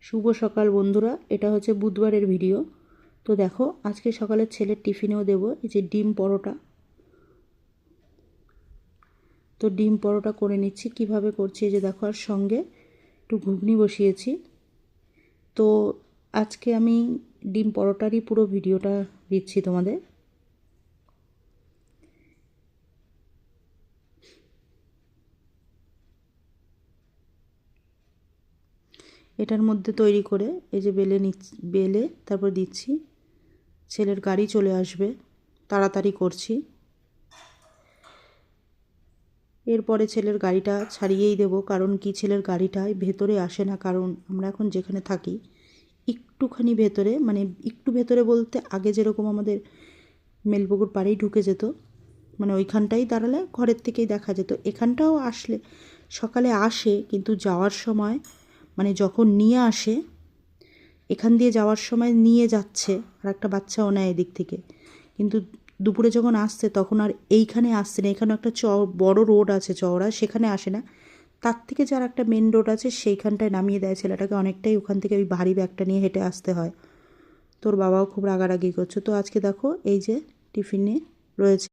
শুভ সকাল বন্ধুরা, এটা হচ্ছে বুধবারের ভিডিও। তো দেখো, আজকে সকালে ছেলের টিফিনেও দেবো এই যে ডিম পরোটা। তো ডিম পরোটা করে নিচ্ছি, কিভাবে করছি এই যে দেখো, আর সঙ্গে একটু ঘুগনি বসিয়েছি। তো আজকে আমি ডিম পরোটারই পুরো ভিডিওটা দিচ্ছি তোমাদের। এটার মধ্যে তৈরি করে এই যে বেলে তারপর দিচ্ছি। ছেলের গাড়ি চলে আসবে, তাড়াতাড়ি করছি। এরপরে ছেলের গাড়িটা ছাড়িয়েই দেবো, কারণ কি ছেলের গাড়িটায় ভেতরে আসে না, কারণ আমরা এখন যেখানে থাকি একটুখানি ভেতরে, মানে একটু ভেতরে বলতে আগে যেরকম আমাদের মেলপুকুর পাড়েই ঢুকে যেত, মানে ওইখানটাই দাঁড়ালে ঘরের থেকেই দেখা যেত। এখানটাও আসলে সকালে আসে, কিন্তু যাওয়ার সময় মানে যখন নিয়ে আসে, এখান দিয়ে যাওয়ার সময় নিয়ে যাচ্ছে আর একটা বাচ্চাও নেয় এদিক থেকে, কিন্তু দুপুরে যখন আসছে তখন আর এইখানে আসছে না। এখানে একটা বড় রোড আছে চওড়া, সেখানে আসে না, তার থেকে যার একটা মেন রোড আছে সেইখানটায় নামিয়ে দেয় ছেলেটাকে। অনেকটাই ওখান থেকে ওই ভারী ব্যাগটা নিয়ে হেঁটে আসতে হয়। তোর বাবাও খুব রাগারাগি করছে। তো আজকে দেখো এই যে টিফিনে রয়েছে